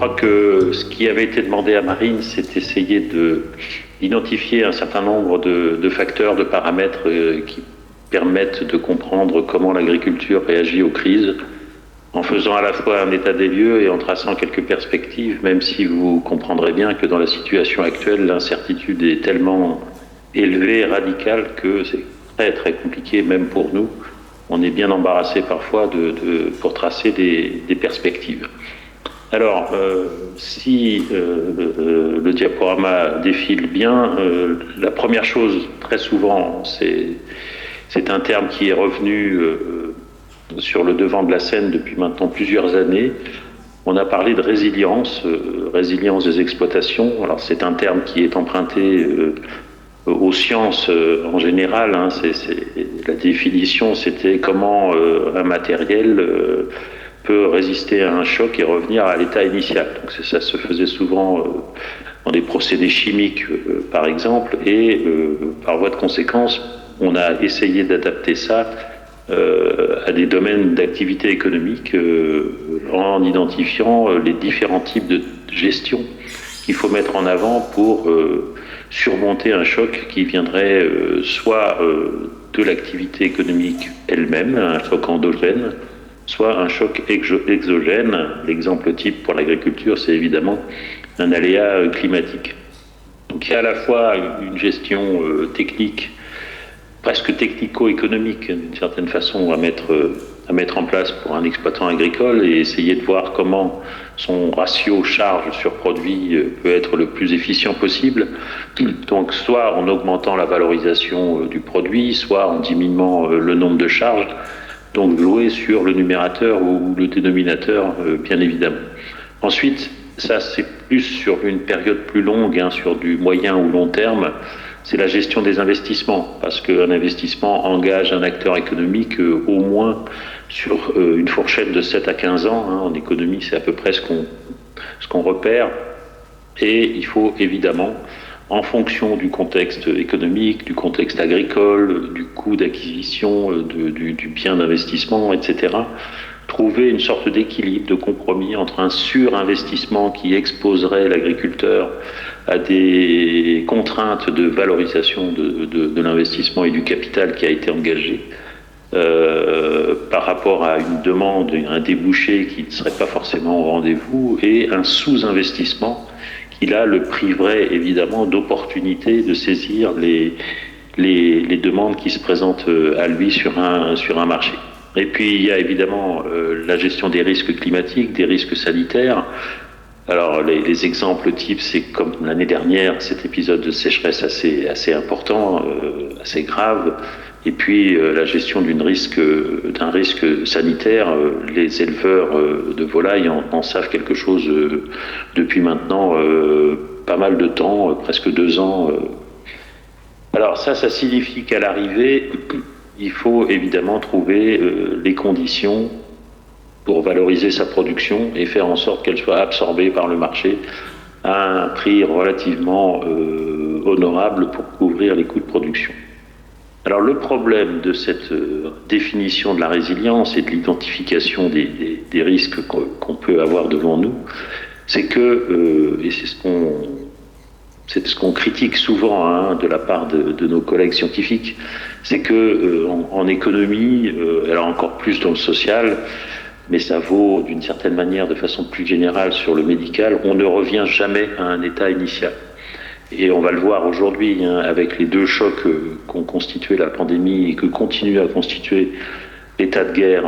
crois que ce qui avait été demandé à Marine, c'est d'essayer d'identifier un certain nombre de facteurs, de paramètres qui permettent de comprendre comment l'agriculture réagit aux crises, en faisant à la fois un état des lieux et en traçant quelques perspectives, même si vous comprendrez bien que dans la situation actuelle, l'incertitude est tellement élevée, radicale, que c'est très très compliqué, même pour nous. On est bien embarrassé parfois pour tracer des perspectives. Alors, si le diaporama défile bien, la première chose, très souvent, c'est un terme qui est revenu sur le devant de la scène depuis maintenant plusieurs années. On a parlé de résilience, résilience des exploitations. Alors, c'est un terme qui est emprunté aux sciences en général. Hein. La définition, c'était comment un matériel peut résister à un choc et revenir à l'état initial. Donc ça se faisait souvent dans des procédés chimiques, par exemple, et par voie de conséquence, on a essayé d'adapter ça à des domaines d'activité économique en identifiant les différents types de gestion qu'il faut mettre en avant pour surmonter un choc qui viendrait soit de l'activité économique elle-même, un choc endogène, soit un choc exogène. L'exemple type pour l'agriculture, c'est évidemment un aléa climatique. Donc il y a à la fois une gestion technique, presque technico-économique d'une certaine façon à mettre en place pour un exploitant agricole et essayer de voir comment son ratio charge sur produit peut être le plus efficient possible. Donc soit en augmentant la valorisation du produit, soit en diminuant le nombre de charges. Donc jouer sur le numérateur ou le dénominateur, bien évidemment. Ensuite, ça c'est plus sur une période plus longue, hein, sur du moyen ou long terme, c'est la gestion des investissements, parce qu'un investissement engage un acteur économique au moins sur une fourchette de 7 à 15 ans. Hein. En économie, c'est à peu près ce qu'on repère. Et il faut évidemment, en fonction du contexte économique, du contexte agricole, du coût d'acquisition, du bien d'investissement, etc., trouver une sorte d'équilibre, de compromis entre un surinvestissement qui exposerait l'agriculteur à des contraintes de valorisation de l'investissement et du capital qui a été engagé par rapport à une demande, un débouché qui ne serait pas forcément au rendez-vous, et un sous-investissement qui là le priverait évidemment d'opportunités de saisir les demandes qui se présentent à lui sur un marché. Et puis il y a évidemment la gestion des risques climatiques, des risques sanitaires. Alors les exemples types, c'est comme l'année dernière, cet épisode de sécheresse assez important, assez grave. Et puis la gestion d'un risque sanitaire. Les éleveurs de volailles en savent quelque chose depuis maintenant pas mal de temps, presque 2 ans. Alors ça signifie qu'à l'arrivée, il faut évidemment trouver les conditions pour valoriser sa production et faire en sorte qu'elle soit absorbée par le marché à un prix relativement honorable pour couvrir les coûts de production. Alors le problème de cette définition de la résilience et de l'identification des risques qu'on peut avoir devant nous, c'est que, et c'est ce qu'on critique souvent hein, de la part de nos collègues scientifiques, c'est que en économie, alors encore plus dans le social, mais ça vaut d'une certaine manière de façon plus générale sur le médical, on ne revient jamais à un état initial. Et on va le voir aujourd'hui hein, avec les 2 chocs qu'ont constitué la pandémie et que continue à constituer l'état de guerre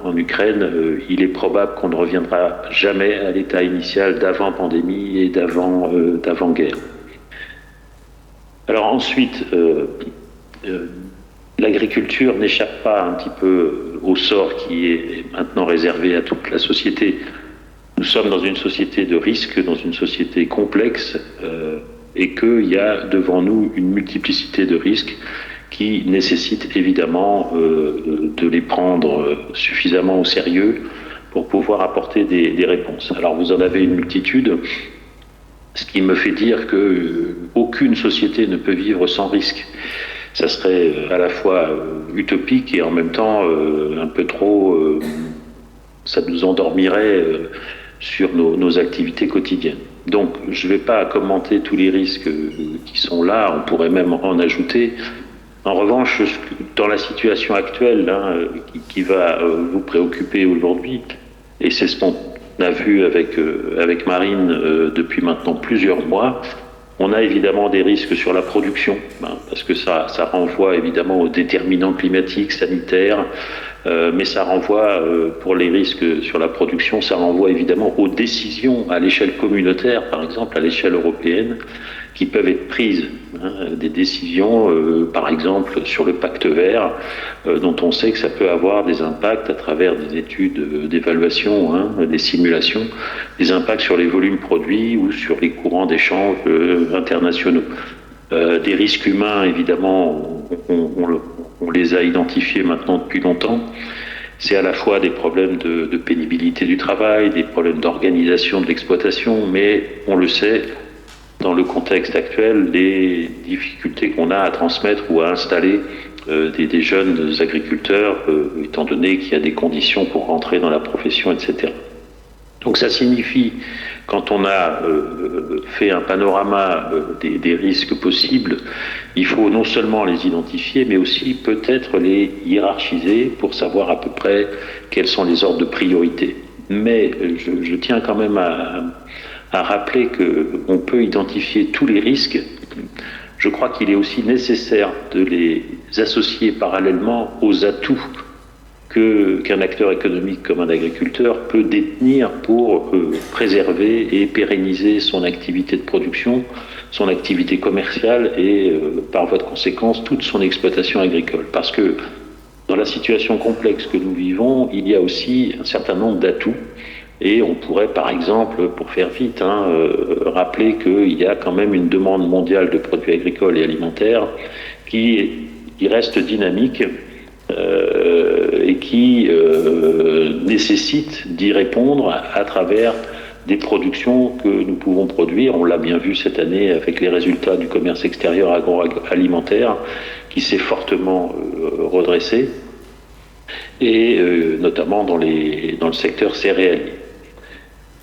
en Ukraine. Il est probable qu'on ne reviendra jamais à l'état initial d'avant pandémie et d'avant guerre. Alors ensuite, l'agriculture n'échappe pas un petit peu au sort qui est maintenant réservé à toute la société. Nous sommes dans une société de risque, dans une société complexe, et qu'il y a devant nous une multiplicité de risques qui nécessitent évidemment de les prendre suffisamment au sérieux pour pouvoir apporter des réponses. Alors vous en avez une multitude, ce qui me fait dire qu'aucune société ne peut vivre sans risque. Ça serait à la fois utopique et en même temps un peu trop... ça nous endormirait sur nos activités quotidiennes. Donc, je ne vais pas commenter tous les risques qui sont là, on pourrait même en ajouter. En revanche, dans la situation actuelle qui va vous préoccuper aujourd'hui, et c'est ce qu'on a vu avec Marine depuis maintenant plusieurs mois, on a évidemment des risques sur la production, parce que ça renvoie évidemment aux déterminants climatiques, sanitaires, mais ça renvoie, pour les risques sur la production, ça renvoie évidemment aux décisions à l'échelle communautaire, par exemple à l'échelle européenne, qui peuvent être prises, des décisions, par exemple sur le pacte vert, dont on sait que ça peut avoir des impacts à travers des études d'évaluation, des simulations, des impacts sur les volumes produits ou sur les courants d'échange internationaux. Des risques humains, évidemment, on les a identifiés maintenant depuis longtemps. C'est à la fois des problèmes de pénibilité du travail, des problèmes d'organisation de l'exploitation, mais on le sait, dans le contexte actuel, les difficultés qu'on a à transmettre ou à installer des jeunes agriculteurs, étant donné qu'il y a des conditions pour rentrer dans la profession, etc. Donc ça signifie, quand on a fait un panorama des risques possibles, il faut non seulement les identifier, mais aussi peut-être les hiérarchiser pour savoir à peu près quels sont les ordres de priorité. Mais je tiens quand même à rappeler qu'on peut identifier tous les risques. Je crois qu'il est aussi nécessaire de les associer parallèlement aux atouts qu'un acteur économique comme un agriculteur peut détenir pour préserver et pérenniser son activité de production, son activité commerciale et, par voie de conséquence, toute son exploitation agricole. Parce que dans la situation complexe que nous vivons, il y a aussi un certain nombre d'atouts. Et on pourrait, par exemple, pour faire vite, rappeler qu'il y a quand même une demande mondiale de produits agricoles et alimentaires qui reste dynamique et qui nécessite d'y répondre à travers des productions que nous pouvons produire. On l'a bien vu cette année avec les résultats du commerce extérieur agroalimentaire qui s'est fortement redressé, et notamment dans le secteur céréalier.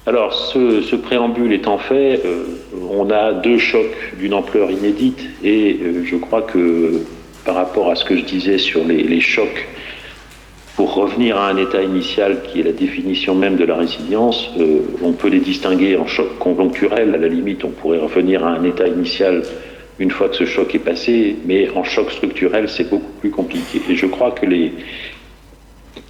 Alors, ce préambule étant fait, on a deux chocs d'une ampleur inédite, et je crois que par rapport à ce que je disais sur les chocs, pour revenir à un état initial qui est la définition même de la résilience, on peut les distinguer en choc conjoncturel. À la limite, on pourrait revenir à un état initial une fois que ce choc est passé, mais en choc structurel, c'est beaucoup plus compliqué. Et je crois que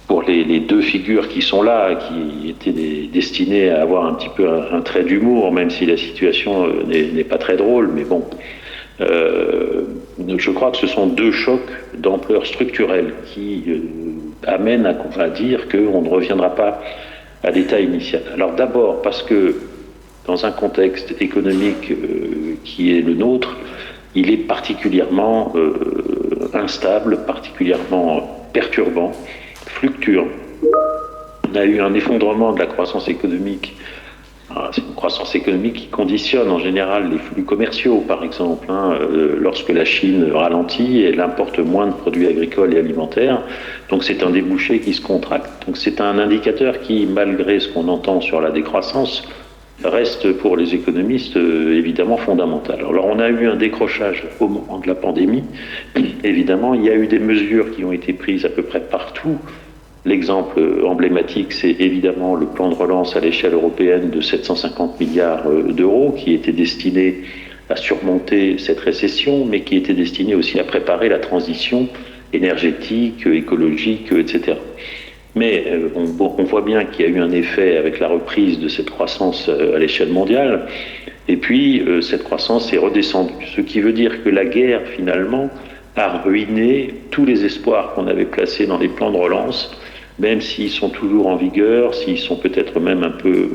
pour les deux figures qui sont là, qui étaient destinées à avoir un petit peu un trait d'humour, même si la situation n'est pas très drôle, mais bon, je crois que ce sont deux chocs d'ampleur structurelle qui amènent à dire qu'on ne reviendra pas à l'état initial. Alors d'abord parce que dans un contexte économique qui est le nôtre, il est particulièrement instable, particulièrement perturbant, fluctuant. On a eu un effondrement de la croissance économique. C'est une croissance économique qui conditionne en général les flux commerciaux, par exemple. Lorsque la Chine ralentit, elle importe moins de produits agricoles et alimentaires, donc c'est un débouché qui se contracte. Donc c'est un indicateur qui, malgré ce qu'on entend sur la décroissance, reste pour les économistes évidemment fondamental. Alors on a eu un décrochage au moment de la pandémie. Évidemment, il y a eu des mesures qui ont été prises à peu près partout. L'exemple emblématique, c'est évidemment le plan de relance à l'échelle européenne de 750 milliards d'euros qui était destiné à surmonter cette récession, mais qui était destiné aussi à préparer la transition énergétique, écologique, etc. Mais on voit bien qu'il y a eu un effet avec la reprise de cette croissance à l'échelle mondiale, et puis cette croissance est redescendue. Ce qui veut dire que la guerre, finalement, a ruiné tous les espoirs qu'on avait placés dans les plans de relance, même s'ils sont toujours en vigueur, s'ils sont peut-être même un peu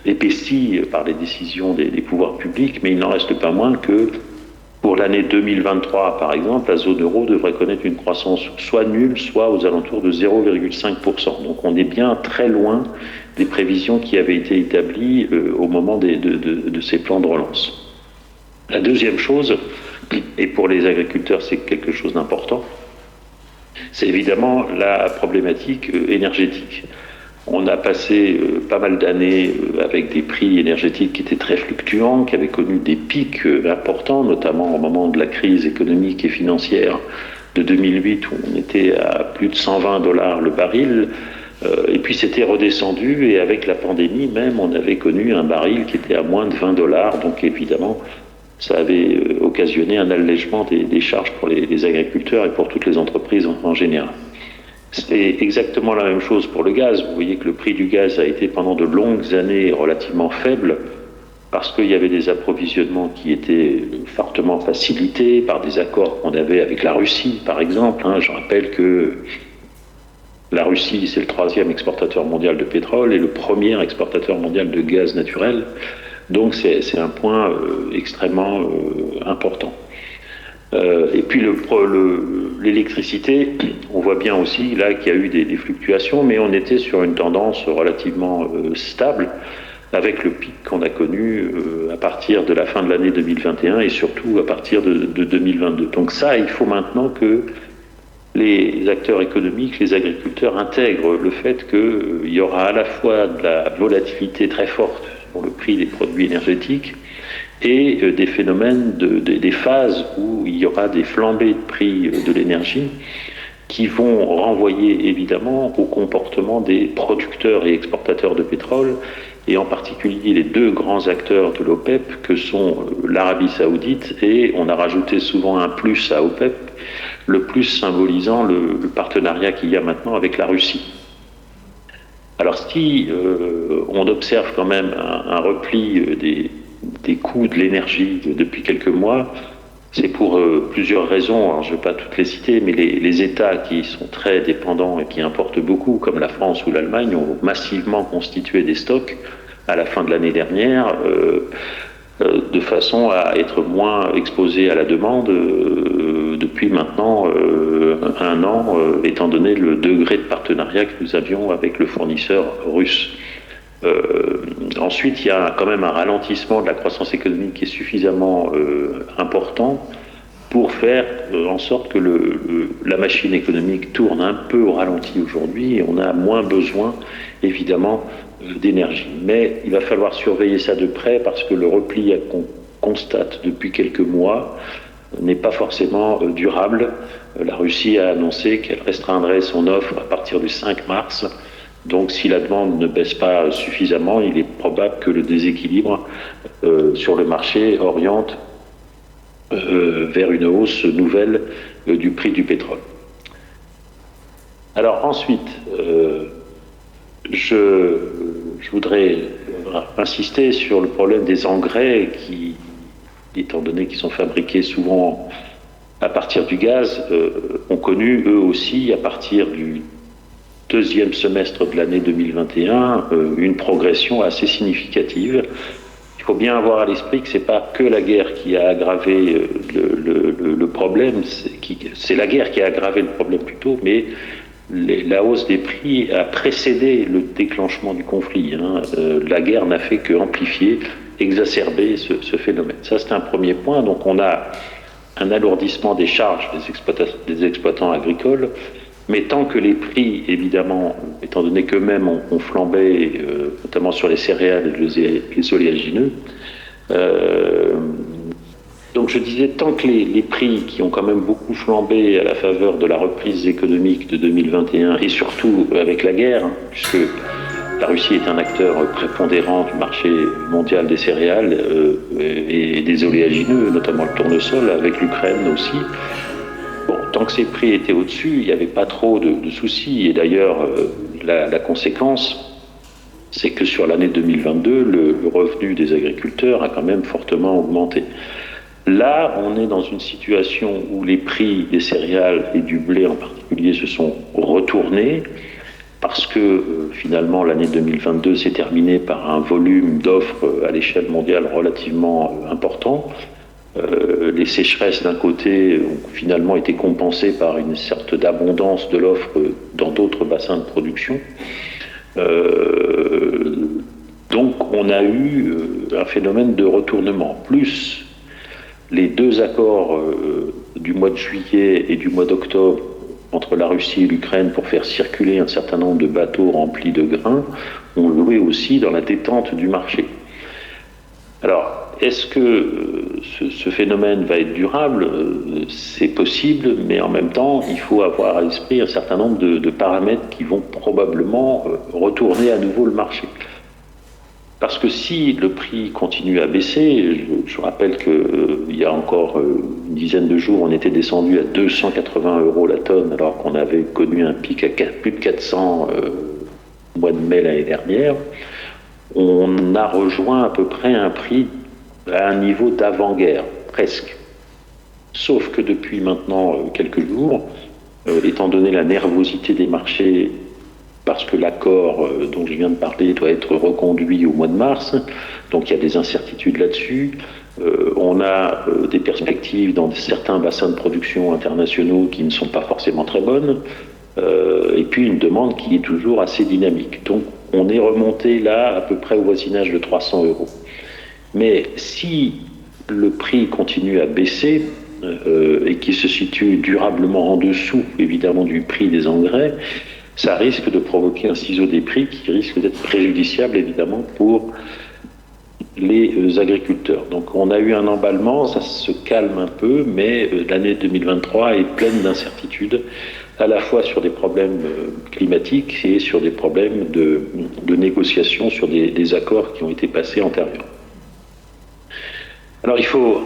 épaissis par les décisions des pouvoirs publics, mais il n'en reste pas moins que pour l'année 2023, par exemple, la zone euro devrait connaître une croissance soit nulle, soit aux alentours de 0,5%. Donc on est bien très loin des prévisions qui avaient été établies au moment de ces plans de relance. La deuxième chose, et pour les agriculteurs c'est quelque chose d'important, c'est évidemment la problématique énergétique. On a passé pas mal d'années avec des prix énergétiques qui étaient très fluctuants, qui avaient connu des pics importants, notamment au moment de la crise économique et financière de 2008, où on était à plus de 120 dollars le baril. Et puis c'était redescendu, et avec la pandémie même, on avait connu un baril qui était à moins de 20 dollars. Donc évidemment, ça avait occasionné un allègement des charges pour les agriculteurs et pour toutes les entreprises en général. C'est exactement la même chose pour le gaz. Vous voyez que le prix du gaz a été pendant de longues années relativement faible parce qu'il y avait des approvisionnements qui étaient fortement facilités par des accords qu'on avait avec la Russie, par exemple. Je rappelle que la Russie, c'est le 3e exportateur mondial de pétrole et le 1er exportateur mondial de gaz naturel. Donc c'est un point extrêmement important. Et puis l'électricité, on voit bien aussi là qu'il y a eu des fluctuations, mais on était sur une tendance relativement stable, avec le pic qu'on a connu à partir de la fin de l'année 2021 et surtout à partir de 2022. Donc ça, il faut maintenant que les acteurs économiques, les agriculteurs intègrent le fait qu'il y aura à la fois de la volatilité très forte sur le prix des produits énergétiques, et des phénomènes, des phases où il y aura des flambées de prix de l'énergie qui vont renvoyer évidemment au comportement des producteurs et exportateurs de pétrole, et en particulier les deux grands acteurs de l'OPEP que sont l'Arabie Saoudite, et on a rajouté souvent un plus à OPEP, le plus symbolisant le partenariat qu'il y a maintenant avec la Russie. Alors si on observe quand même un repli des coûts de l'énergie depuis quelques mois, c'est pour plusieurs raisons. Alors, je ne vais pas toutes les citer, mais les États qui sont très dépendants et qui importent beaucoup, comme la France ou l'Allemagne, ont massivement constitué des stocks à la fin de l'année dernière, de façon à être moins exposés à la demande depuis maintenant un an, étant donné le degré de partenariat que nous avions avec le fournisseur russe. Ensuite, il y a quand même un ralentissement de la croissance économique qui est suffisamment important pour faire en sorte que la machine économique tourne un peu au ralenti aujourd'hui, et on a moins besoin, évidemment, d'énergie. Mais il va falloir surveiller ça de près, parce que le repli qu'on constate depuis quelques mois n'est pas forcément durable. La Russie a annoncé qu'elle restreindrait son offre à partir du 5 mars. Donc si la demande ne baisse pas suffisamment, il est probable que le déséquilibre sur le marché oriente vers une hausse nouvelle du prix du pétrole. Alors ensuite, je voudrais insister sur le problème des engrais qui, étant donné qu'ils sont fabriqués souvent à partir du gaz, ont connu eux aussi à partir du deuxième semestre de l'année 2021 une progression assez significative. Il faut bien avoir à l'esprit que ce n'est pas que la guerre qui a aggravé le problème, c'est la guerre qui a aggravé le problème plutôt, mais la hausse des prix a précédé le déclenchement du conflit. La guerre n'a fait qu'amplifier, exacerber ce phénomène. Ça, c'est un premier point. Donc on a un alourdissement des charges des exploitants agricoles, mais tant que les prix, évidemment, étant donné qu'eux-mêmes ont flambé, notamment sur les céréales et les oléagineux, donc je disais, tant que les prix qui ont quand même beaucoup flambé à la faveur de la reprise économique de 2021, et surtout avec la guerre, puisque la Russie est un acteur prépondérant du marché mondial des céréales et des oléagineux, notamment le tournesol, avec l'Ukraine aussi. Bon, tant que ces prix étaient au-dessus, il n'y avait pas trop de soucis. Et d'ailleurs, la conséquence, c'est que sur l'année 2022, le revenu des agriculteurs a quand même fortement augmenté. Là, on est dans une situation où les prix des céréales et du blé en particulier se sont retournés, parce que finalement l'année 2022 s'est terminée par un volume d'offres à l'échelle mondiale relativement important. Les sécheresses d'un côté ont finalement été compensées par une sorte d'abondance de l'offre dans d'autres bassins de production. Donc on a eu un phénomène de retournement, plus les deux accords du mois de juillet et du mois d'octobre entre la Russie et l'Ukraine pour faire circuler un certain nombre de bateaux remplis de grains ont joué aussi dans la détente du marché. Alors, est-ce que ce phénomène va être durable? C'est possible, mais en même temps, il faut avoir à l'esprit un certain nombre de paramètres qui vont probablement retourner à nouveau le marché. Parce que si le prix continue à baisser, je rappelle qu'il y a encore une dizaine de jours, on était descendu à 280 € la tonne, alors qu'on avait connu un pic à plus de 400 au mois de mai l'année dernière. On a rejoint à peu près un prix à un niveau d'avant-guerre, presque. Sauf que depuis maintenant quelques jours, étant donné la nervosité des marchés, parce que l'accord dont je viens de parler doit être reconduit au mois de mars, donc il y a des incertitudes là-dessus. On a des perspectives dans certains bassins de production internationaux qui ne sont pas forcément très bonnes, et puis une demande qui est toujours assez dynamique. Donc on est remonté là à peu près au voisinage de 300 €. Mais si le prix continue à baisser et qu'il se situe durablement en dessous, évidemment, du prix des engrais, ça risque de provoquer un ciseau des prix qui risque d'être préjudiciable, évidemment, pour les agriculteurs. Donc on a eu un emballement, ça se calme un peu, mais l'année 2023 est pleine d'incertitudes, à la fois sur des problèmes climatiques et sur des problèmes de négociation sur des accords qui ont été passés antérieurement. Alors il faut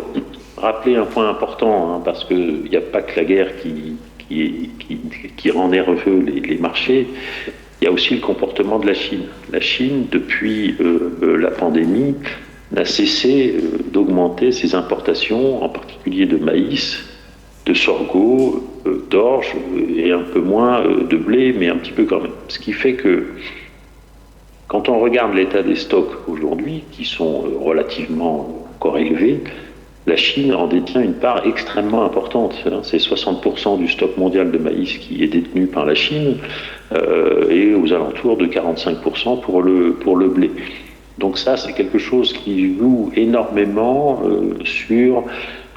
rappeler un point important, parce qu'il n'y a pas que la guerre qui rend nerveux les marchés, il y a aussi le comportement de la Chine. La Chine, depuis la pandémie, n'a cessé d'augmenter ses importations, en particulier de maïs, de sorgho, d'orge et un peu moins de blé, mais un petit peu quand même. Ce qui fait que quand on regarde l'état des stocks aujourd'hui, qui sont relativement encore élevés, la Chine en détient une part extrêmement importante. C'est 60% du stock mondial de maïs qui est détenu par la Chine et aux alentours de 45% pour le blé. Donc ça, c'est quelque chose qui joue énormément sur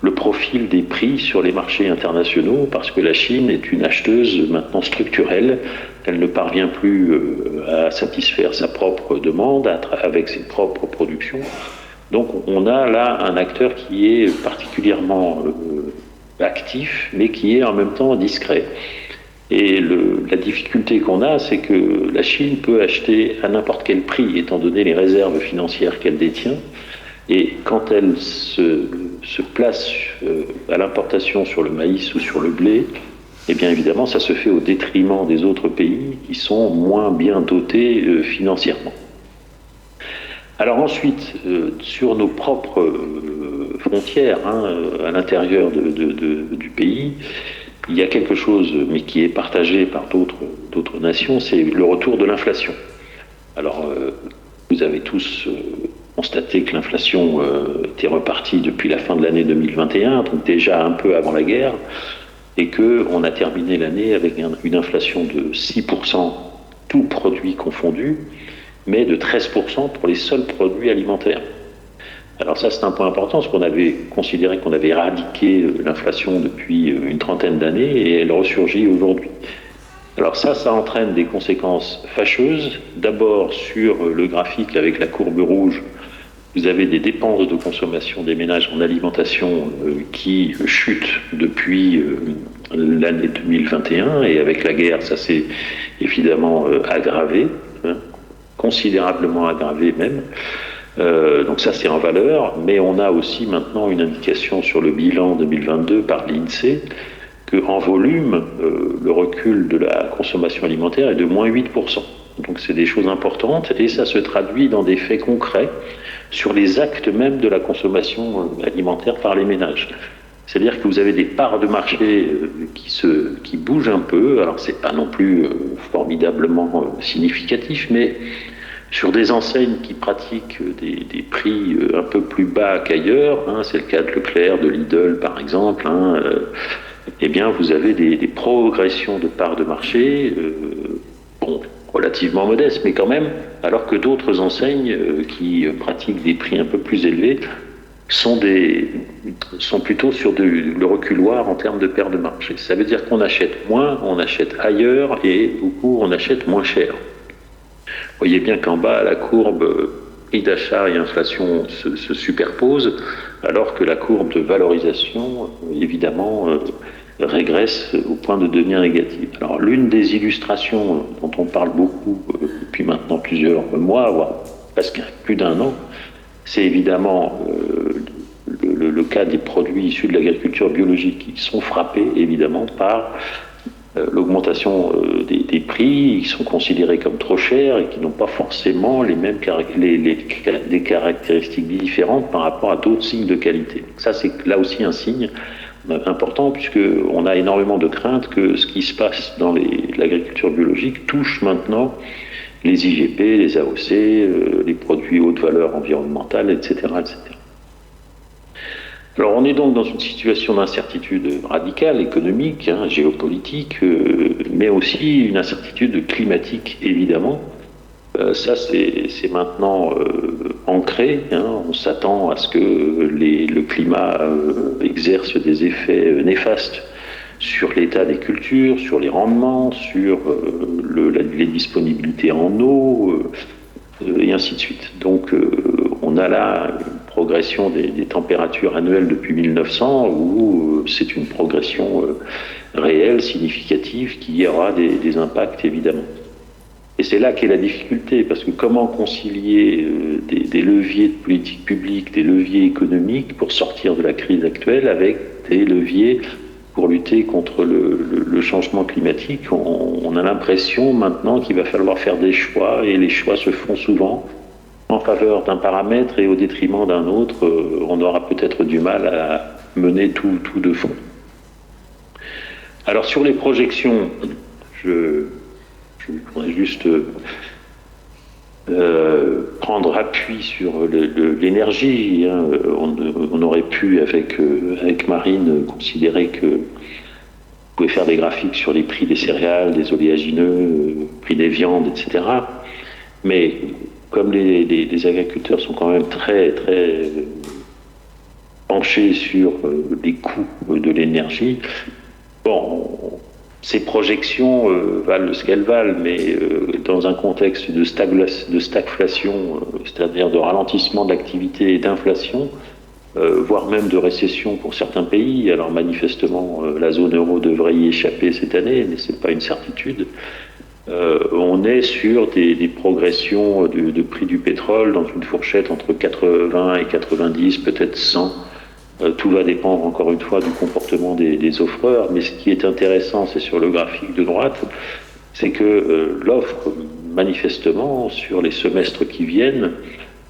le profil des prix sur les marchés internationaux, parce que la Chine est une acheteuse maintenant structurelle. Elle ne parvient plus à satisfaire sa propre demande avec ses propres productions. Donc on a là un acteur qui est particulièrement actif, mais qui est en même temps discret. Et la difficulté qu'on a, c'est que la Chine peut acheter à n'importe quel prix, étant donné les réserves financières qu'elle détient. Et quand elle se place à l'importation sur le maïs ou sur le blé, eh bien évidemment, ça se fait au détriment des autres pays qui sont moins bien dotés financièrement. Alors ensuite, sur nos propres frontières, à l'intérieur du pays, il y a quelque chose, mais qui est partagé par d'autres nations, c'est le retour de l'inflation. Alors, vous avez tous constaté que l'inflation était repartie depuis la fin de l'année 2021, donc déjà un peu avant la guerre, et qu'on a terminé l'année avec une inflation de 6%, tous produits confondus, mais de 13% pour les seuls produits alimentaires. Alors ça, c'est un point important, parce qu'on avait considéré qu'on avait éradiqué l'inflation depuis une trentaine d'années, et elle ressurgit aujourd'hui. Alors ça entraîne des conséquences fâcheuses. D'abord, sur le graphique avec la courbe rouge, vous avez des dépenses de consommation des ménages en alimentation qui chutent depuis l'année 2021, et avec la guerre, ça s'est évidemment aggravé, considérablement aggravé même. Donc ça, c'est en valeur, mais on a aussi maintenant une indication sur le bilan 2022 par l'INSEE qu'en volume, le recul de la consommation alimentaire est de moins 8%. Donc c'est des choses importantes, et ça se traduit dans des faits concrets sur les actes même de la consommation alimentaire par les ménages. C'est-à-dire que vous avez des parts de marché qui bougent un peu. Alors c'est pas non plus formidablement significatif, mais sur des enseignes qui pratiquent des prix un peu plus bas qu'ailleurs, c'est le cas de Leclerc, de Lidl par exemple, eh bien vous avez des progressions de parts de marché, relativement modestes, mais quand même, alors que d'autres enseignes qui pratiquent des prix un peu plus élevés sont plutôt sur le reculoir en termes de perte de marché. Ça veut dire qu'on achète moins, on achète ailleurs et beaucoup on achète moins cher. Vous voyez bien qu'en bas, la courbe prix d'achat et inflation se superposent, alors que la courbe de valorisation, évidemment, régresse au point de devenir négative. Alors l'une des illustrations dont on parle beaucoup depuis maintenant plusieurs mois, voire presque plus d'un an, c'est évidemment le cas des produits issus de l'agriculture biologique qui sont frappés évidemment par l'augmentation des prix, qui sont considérés comme trop chers et qui n'ont pas forcément les mêmes des caractéristiques différentes par rapport à d'autres signes de qualité. Ça, c'est là aussi un signe important, puisqu'on a énormément de craintes que ce qui se passe dans l'agriculture biologique touche maintenant les IGP, les AOC, les produits haute valeur environnementale, etc., etc. Alors on est donc dans une situation d'incertitude radicale, économique, géopolitique, mais aussi une incertitude climatique, évidemment. Ça, c'est maintenant ancré. On s'attend à ce que le climat exerce des effets néfastes sur l'état des cultures, sur les rendements, sur les disponibilités en eau, et ainsi de suite. Donc on a là une progression des températures annuelles depuis 1900 où c'est une progression réelle, significative, qui aura des impacts évidemment. Et c'est là qu'est la difficulté, parce que comment concilier des leviers de politique publique, des leviers économiques pour sortir de la crise actuelle avec des leviers pour lutter contre le changement climatique. On a l'impression maintenant qu'il va falloir faire des choix, et les choix se font souvent en faveur d'un paramètre et au détriment d'un autre. On aura peut-être du mal à mener tout de fond. Alors sur les projections, je voudrais juste prendre appui sur l'énergie. On aurait pu, avec Marine, considérer que on pouvait faire des graphiques sur les prix des céréales, des oléagineux, prix des viandes, etc. Mais comme les agriculteurs sont quand même très, très penchés sur les coûts de l'énergie, bon, ces projections valent ce qu'elles valent, mais dans un contexte de stagflation, c'est-à-dire de ralentissement de l'activité et d'inflation, voire même de récession pour certains pays. Alors manifestement, la zone euro devrait y échapper cette année, mais ce n'est pas une certitude. On est sur des progressions de prix du pétrole dans une fourchette entre 80 et 90, peut-être 100. Tout va dépendre encore une fois du comportement des offreurs, mais ce qui est intéressant, c'est sur le graphique de droite, c'est que l'offre, manifestement, sur les semestres qui viennent,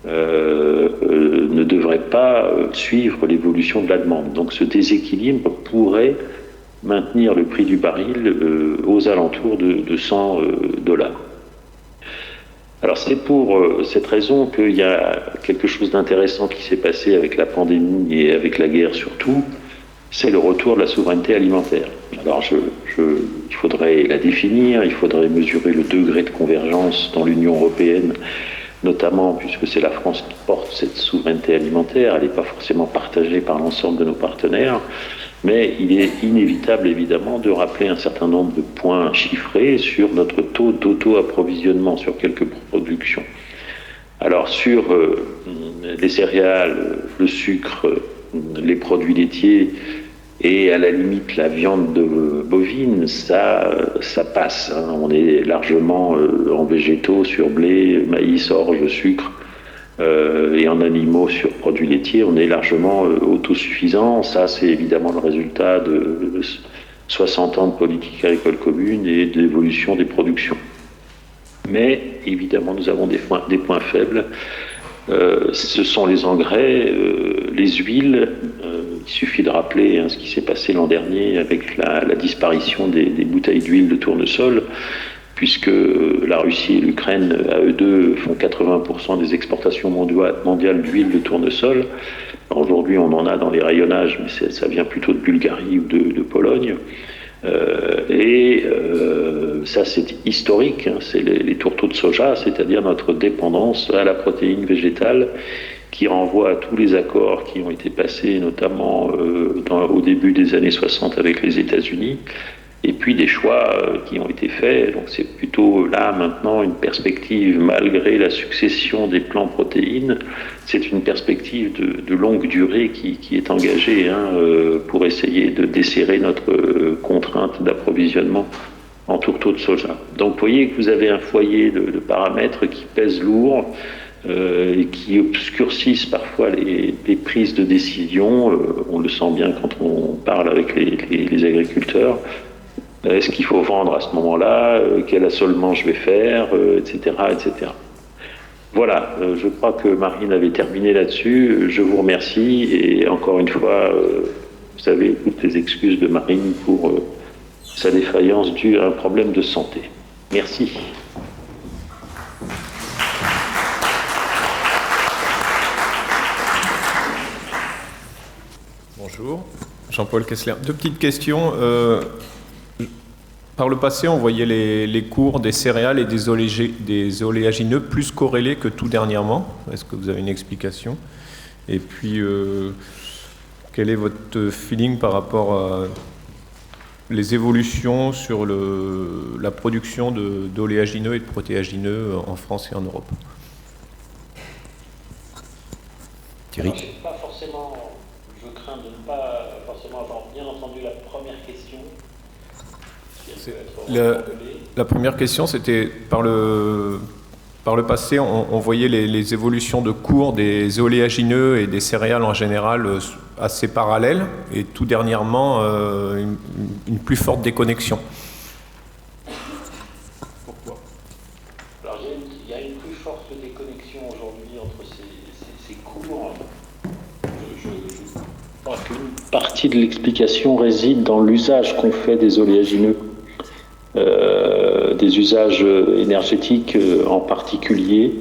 ne devrait pas suivre l'évolution de la demande. Donc ce déséquilibre pourrait maintenir le prix du baril aux alentours de 100 $. Alors c'est pour cette raison qu'il y a quelque chose d'intéressant qui s'est passé avec la pandémie et avec la guerre surtout, c'est le retour de la souveraineté alimentaire. Alors il faudrait la définir, il faudrait mesurer le degré de convergence dans l'Union européenne, notamment puisque c'est la France qui porte cette souveraineté alimentaire, elle n'est pas forcément partagée par l'ensemble de nos partenaires. Mais il est inévitable, évidemment, de rappeler un certain nombre de points chiffrés sur notre taux d'auto-approvisionnement sur quelques productions. Alors, sur les céréales, le sucre, les produits laitiers et à la limite la viande bovine, ça passe. On est largement en végétaux, sur blé, maïs, orge, sucre. Et en animaux sur produits laitiers, on est largement autosuffisant. Ça, c'est évidemment le résultat de 60 ans de politique agricole commune et de l'évolution des productions. Mais évidemment, nous avons des points faibles. Ce sont les engrais, les huiles. Il suffit de rappeler ce qui s'est passé l'an dernier avec la disparition des bouteilles d'huile de tournesol, puisque la Russie et l'Ukraine, à eux deux, font 80% des exportations mondiales d'huile de tournesol. Aujourd'hui, on en a dans les rayonnages, mais ça vient plutôt de Bulgarie ou de Pologne. Ça, c'est historique, c'est les tourteaux de soja, c'est-à-dire notre dépendance à la protéine végétale qui renvoie à tous les accords qui ont été passés, notamment au début des années 60 avec les États-Unis, et puis des choix qui ont été faits. Donc c'est plutôt là maintenant une perspective, malgré la succession des plans protéines, c'est une perspective de longue durée qui est engagée pour essayer de desserrer notre contrainte d'approvisionnement en tourteaux de soja. Donc vous voyez que vous avez un foyer de paramètres qui pèsent lourd, et qui obscurcissent parfois les prises de décision. On le sent bien quand on parle avec les agriculteurs. Est-ce qu'il faut vendre à ce moment-là? Quel assolement je vais faire? Etc., etc. Voilà, je crois que Marine avait terminé là-dessus. Je vous remercie et encore une fois, vous savez, toutes les excuses de Marine pour sa défaillance due à un problème de santé. Merci. Bonjour, Jean-Paul Kessler. Deux petites questions. Par le passé, on voyait les cours des céréales et des oléagineux plus corrélés que tout dernièrement. Est-ce que vous avez une explication? Et puis, quel est votre feeling par rapport à les évolutions sur la production d'oléagineux et de protéagineux en France et en Europe? Thierry. Je crains de ne pas forcément avoir bien entendu la première question. La première question, c'était par le passé, on voyait les évolutions de cours des oléagineux et des céréales en général assez parallèles, et tout dernièrement, une plus forte déconnexion. Pourquoi? Alors, il y a une plus forte déconnexion aujourd'hui entre ces cours. Je crois qu'une partie de l'explication réside dans l'usage qu'on fait des oléagineux. Des usages énergétiques en particulier,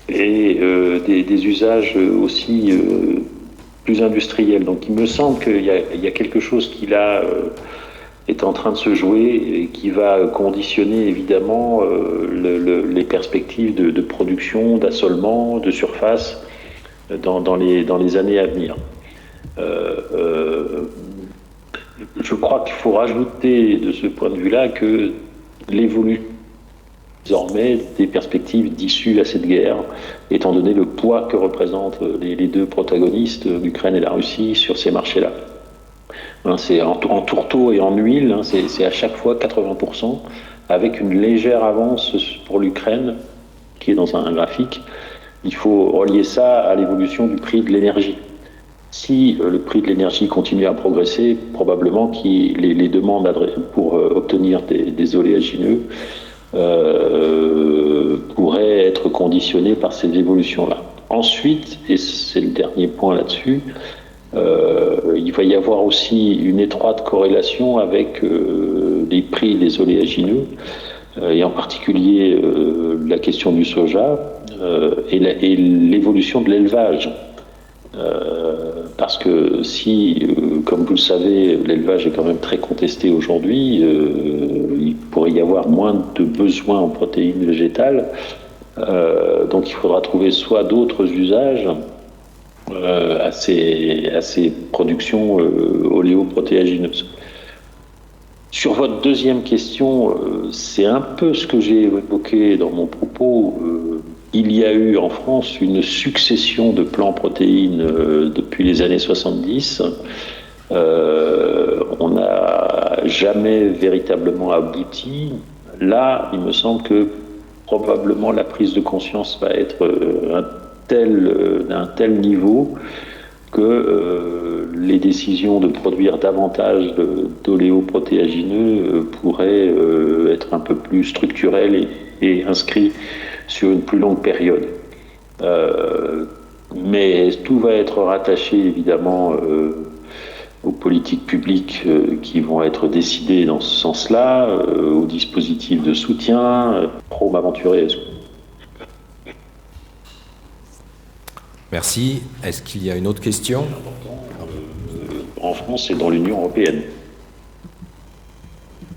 et des usages aussi plus industriels. Donc il me semble qu'il y a quelque chose qui là est en train de se jouer et qui va conditionner évidemment les perspectives de production, d'assolement, de surface dans les années à venir. Je crois qu'il faut rajouter de ce point de vue-là que l'évolution désormais des perspectives d'issue à cette guerre, étant donné le poids que représentent les deux protagonistes, l'Ukraine et la Russie, sur ces marchés-là. C'est en tourteau et en huile, c'est à chaque fois 80%, avec une légère avance pour l'Ukraine, qui est dans un graphique. Il faut relier ça à l'évolution du prix de l'énergie. Si le prix de l'énergie continue à progresser, probablement que les demandes pour obtenir des oléagineux pourraient être conditionnées par ces évolutions-là. Ensuite, et c'est le dernier point là-dessus, il va y avoir aussi une étroite corrélation avec les prix des oléagineux, et en particulier la question du soja et l'évolution de l'élevage. Parce que si, comme vous le savez, l'élevage est quand même très contesté aujourd'hui, il pourrait y avoir moins de besoins en protéines végétales, donc il faudra trouver soit d'autres usages à ces productions oléoprotéagineuses. Sur votre deuxième question, c'est un peu ce que j'ai évoqué dans mon propos. Il y a eu en France une succession de plans protéines depuis les années 70. On n'a jamais véritablement abouti. Là, il me semble que probablement la prise de conscience va être d'un tel niveau que les décisions de produire davantage d'oléoprotéagineux pourraient être un peu plus structurelles et inscrites sur une plus longue période. Mais tout va être rattaché évidemment aux politiques publiques qui vont être décidées dans ce sens-là, aux dispositifs de soutien. Trop m'aventurer. Merci. Est-ce qu'il y a une autre question? En France et dans l'Union européenne.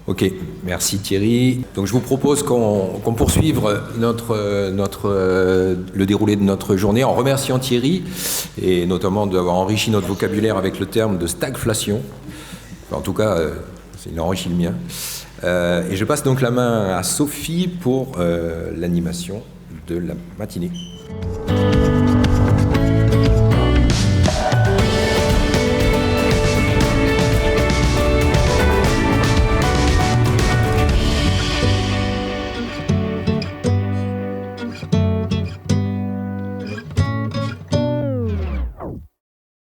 Ok, merci Thierry. Donc je vous propose qu'on poursuive le déroulé de notre journée en remerciant Thierry et notamment d'avoir enrichi notre vocabulaire avec le terme de stagflation. Enfin, en tout cas, il a enrichi le mien. Et je passe donc la main à Sophie pour l'animation de la matinée.